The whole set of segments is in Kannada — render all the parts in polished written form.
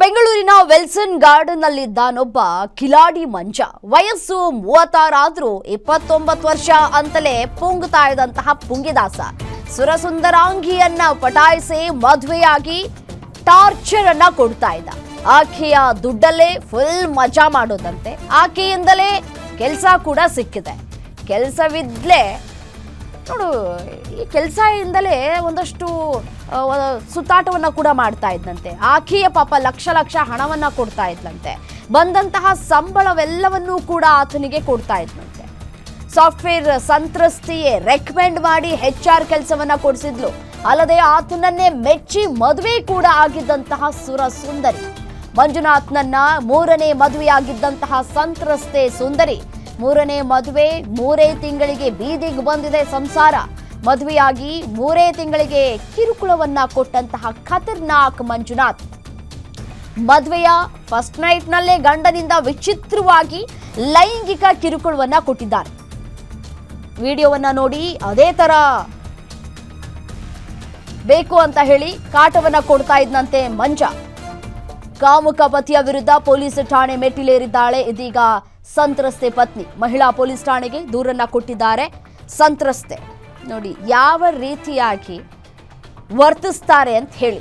ಬೆಂಗಳೂರಿನ ವಿಲ್ಸನ್ ಗಾರ್ಡನ್ ನಲ್ಲಿದ್ದಾನೊಬ್ಬ ಕಿಲಾಡಿ ಮಂಜ. ವಯಸ್ಸು 36 ಆದ್ರೂ 29 ವರ್ಷ ಅಂತಲೇ ಪುಂಗ್ತಾ ಇದ್ದಂತಹ ಪುಂಗಿದಾಸ ಸುರಸುಂದರಾಂಗಿಯನ್ನ ಪಟಾಯಿಸಿ ಮದುವೆಯಾಗಿ ಟಾರ್ಚರ್ ಅನ್ನ ಕೊಡ್ತಾ ಇದ್ದ. ಆಕೆಯ ದುಡ್ಡಲ್ಲೇ ಫುಲ್ ಮಜಾ ಮಾಡೋದಂತೆ. ಆಕೆಯಿಂದಲೇ ಕೆಲಸ ಕೂಡ ಸಿಕ್ಕಿದೆ. ಕೆಲಸವಿದ್ಲೇ ನೋಡು, ಈ ಕೆಲಸದಿಂದಲೇ ಒಂದಷ್ಟು ಸುತ್ತಾಟವನ್ನ ಕೂಡ ಮಾಡ್ತಾ ಇದ್ದಂತೆ. ಆಕೆಯ ಪಾಪ ಲಕ್ಷ ಲಕ್ಷ ಹಣವನ್ನ ಕೊಡ್ತಾ ಇದ್ಲಂತೆ. ಬಂದಂತಹ ಸಂಬಳವೆಲ್ಲವನ್ನೂ ಕೂಡ ಆತನಿಗೆ ಕೊಡ್ತಾ ಇದ್ಲಂತೆ. ಸಾಫ್ಟ್ವೇರ್ ಸಂತ್ರಸ್ತೆಯೇ ರೆಕಮೆಂಡ್ ಮಾಡಿ HR ಕೆಲಸವನ್ನ ಕೊಡಿಸಿದ್ಲು. ಅಲ್ಲದೆ ಆತನನ್ನೇ ಮೆಚ್ಚಿ ಮದುವೆ ಕೂಡ ಆಗಿದ್ದಂತಹ ಸುರ ಸುಂದರಿ ಮಂಜುನಾಥ್ನನ್ನ 3ನೇ ಮದುವೆಯಾಗಿದ್ದಂತಹ ಸಂತ್ರಸ್ತೆ ಸುಂದರಿ 3ನೇ ಮದುವೆ 3 ತಿಂಗಳಿಗೆ ಬೀದಿಗೆ ಬಂದಿದೆ ಸಂಸಾರ. ಮದುವೆಯಾಗಿ 3 ತಿಂಗಳಿಗೆ ಕಿರುಕುಳವನ್ನ ಕೊಟ್ಟಂತಹ ಖತರ್ನಾಕ್ ಮಂಜುನಾಥ್ ಮದುವೆಯ ಫಸ್ಟ್ ನೈಟ್ ನಲ್ಲೇ ಗಂಡನಿಂದ ವಿಚಿತ್ರವಾಗಿ ಲೈಂಗಿಕ ಕಿರುಕುಳವನ್ನ ಕೊಟ್ಟಿದ್ದಾರೆ. ವಿಡಿಯೋವನ್ನ ನೋಡಿ ಅದೇ ತರ ಬೇಕು ಅಂತ ಹೇಳಿ ಕಾಟವನ್ನ ಕೊಡ್ತಾ ಇದ್ದಂತೆ ಮಂಜ. ಕಾಮುಕ ಪತಿಯ ವಿರುದ್ಧ ಪೊಲೀಸ್ ಠಾಣೆ ಮೆಟ್ಟಿಲೇರಿದ್ದಾಳೆ. ಇದೀಗ ಸಂತ್ರಸ್ತೆ ಪತ್ನಿ ಮಹಿಳಾ ಪೊಲೀಸ್ ಠಾಣೆಗೆ ದೂರನ್ನ ಕೊಟ್ಟಿದ್ದಾರೆ. ಸಂತ್ರಸ್ತೆ ನೋಡಿ ಯಾವ ರೀತಿಯಾಗಿ ವರ್ತಿಸ್ತಾರೆ ಅಂತ ಹೇಳಿ.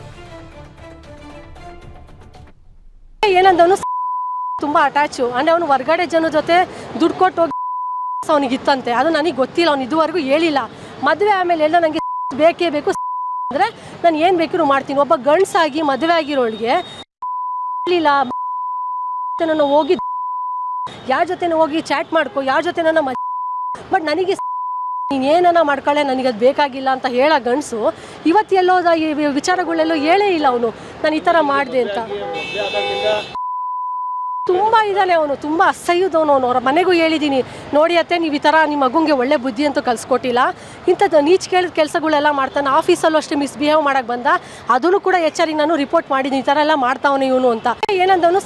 ಏನಂದವನು ತುಂಬಾ ಅಟ್ಯಾಚು ಅಂದ್ರೆ ಅವನು ಹೊರಗಡೆ ಜನ ಜೊತೆ ದುಡ್ಡು ಕೊಟ್ಟು ಹೋಗಿ ಅವನಿಗಿತ್ತಂತೆ. ಅದು ನನಗೆ ಗೊತ್ತಿಲ್ಲ, ಅವನು ಇದುವರೆಗೂ ಹೇಳಿಲ್ಲ. ಮದುವೆ ಆಮೇಲೆ ಎಲ್ಲ ನನಗೆ ಬೇಕೇ ಬೇಕು ಅಂದ್ರೆ ನಾನು ಏನು ಬೇಕಿದ್ರು ಮಾಡ್ತೀನಿ. ಒಬ್ಬ ಗಂಡಸಾಗಿ ಮದುವೆ ಆಗಿರೋಳಿಗೆ ಇಲ್ಲ ನಾನು ಹೋಗಿ ಯಾರ ಜೊತೆ ಹೋಗಿ ಚಾಟ್ ಮಾಡ್ಕೊ, ಯಾರ ಜೊತೆ ನನ್ನ ಬಟ್ ನನಗೆ ನೀನೇನ ಮಾಡ್ಕೊಳ್ಳೆ, ನನಗದು ಬೇಕಾಗಿಲ್ಲ ಅಂತ ಹೇಳ ಗಂಡಸು ಇವತ್ತು ಎಲ್ಲೋದ ಈ ವಿಚಾರಗಳೆಲ್ಲೋ ಹೇಳೇ ಇಲ್ಲ ಅವನು ನಾನು ಈ ಥರ ಮಾಡಿದೆ ಅಂತ. ತುಂಬ ಇದ್ದಾನೆ ಅವನು, ತುಂಬ ಅಸಹ್ಯದವನು ಅವನು. ಅವರ ಮನೆಗೂ ಹೇಳಿದ್ದೀನಿ, ನೋಡಿ ಅತ್ತೆ ನೀವು ಈ ಥರ ನಿಮ್ಮ ಮಗುಂಗೆ ಒಳ್ಳೆ ಬುದ್ಧಿ ಅಂತೂ ಕಲಿಸ್ಕೊಟ್ಟಿಲ್ಲ, ಇಂಥದ್ದು ನೀಚ್ ಕೇಳಿದ ಕೆಲಸಗಳೆಲ್ಲ ಮಾಡ್ತಾನೆ. ಆಫೀಸಲ್ಲೂ ಅಷ್ಟೇ ಮಿಸ್ಬಿಹೇವ್ ಮಾಡಕ್ಕೆ ಬಂದ, ಅದನ್ನು ಕೂಡ HR ನಾನು ರಿಪೋರ್ಟ್ ಮಾಡಿದ್ದೀನಿ, ಈ ಥರ ಎಲ್ಲ ಮಾಡ್ತಾವನೆ ಇವನು ಅಂತ. ಏನಂದವನು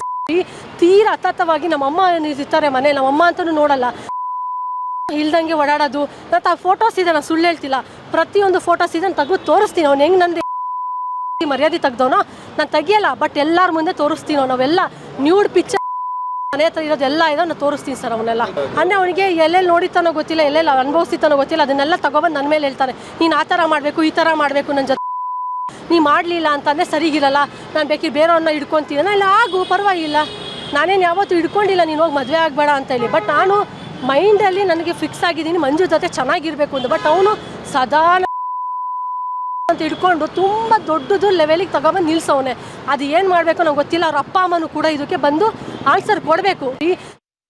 ತೀರಾ ಹತ್ತತ್ತವಾಗಿ ನಮ್ಮಮ್ಮ ಇರ್ತಾರೆ ಮನೆ, ನಮ್ಮಮ್ಮ ಅಂತಲೂ ನೋಡಲ್ಲ, ಇಲ್ದಂಗೆ ಓಡಾಡೋದು. ಮತ್ತು ಆ ಫೋಟೋಸ್ ಇದೆ, ನಾನು ಸುಳ್ಳು ಹೇಳ್ತಿಲ್ಲ, ಪ್ರತಿಯೊಂದು ಫೋಟೋಸ್ ಇದೆ, ನಾನು ತೆಗೆದು ತೋರಿಸ್ತೀನಿ. ಅವ್ನು ಹೆಂಗೆ ನಂದು ಮರ್ಯಾದೆ ತೆಗ್ದವನೋ ನಾನು ತೆಗಿಯಲ್ಲ, ಬಟ್ ಎಲ್ಲರ ಮುಂದೆ ತೋರಿಸ್ತೀನೋ. ನಾವೆಲ್ಲ ನ್ಯೂಡ್ ಪಿಕ್ಚರ್ ಮನೆ ಹತ್ರ ಇರೋದೆಲ್ಲ ಇದೆ, ನಾನು ತೋರಿಸ್ತೀನಿ ಸರ್ ಅವನ್ನೆಲ್ಲ. ಅಂದರೆ ಅವನಿಗೆ ಎಲ್ಲೆಲ್ಲಿ ನೋಡಿತಾನೋ ಗೊತ್ತಿಲ್ಲ, ಎಲ್ಲೆಲ್ಲ ಅನುಭವಿಸ್ತಾನೋ ಗೊತ್ತಿಲ್ಲ, ಅದನ್ನೆಲ್ಲ ತಗೊಬಂದು ನನ್ನ ಮೇಲೆ ಹೇಳ್ತಾನೆ, ನೀನು ಆ ಥರ ಮಾಡಬೇಕು ಈ ಥರ ಮಾಡಬೇಕು, ನನ್ನ ಜೊತೆ ನೀ ಮಾಡಲಿಲ್ಲ ಅಂತಂದರೆ ಸರಿಗಿರಲ್ಲ, ನಾನು ಬೇಕಿ ಬೇರೆಯವ್ರನ್ನ ಹಿಡ್ಕೊತೀನಿ. ನಾನು ಇಲ್ಲ ಆಗು ಪರವಾಗಿಲ್ಲ, ನಾನೇನು ಯಾವತ್ತೂ ಹಿಡ್ಕೊಂಡಿಲ್ಲ ನೀನು ಹೋಗಿ ಮದುವೆ ಆಗಬೇಡ ಅಂತ ಹೇಳಿ. ಬಟ್ ನಾನು ಮೈಂಡಲ್ಲಿ ನನಗೆ ಫಿಕ್ಸ್ ಆಗಿದ್ದೀನಿ ಮಂಜು ಜೊತೆ ಚೆನ್ನಾಗಿರಬೇಕು ಅಂತ. ಬಟ್ ಅವನು ಸದಾ ಅಂತ ಹಿಡ್ಕೊಂಡು ತುಂಬ ದೊಡ್ಡದು ಲೆವೆಲಿಗೆ ತಗೊಬಂದು ನಿಲ್ಸವನೆ. ಅದು ಏನು ಮಾಡಬೇಕು ನಂಗೆ ಗೊತ್ತಿಲ್ಲ. ಅವ್ರ ಅಪ್ಪ ಅಮ್ಮನೂ ಕೂಡ ಇದಕ್ಕೆ ಬಂದು ಆನ್ಸರ್ ಕೊಡಬೇಕು.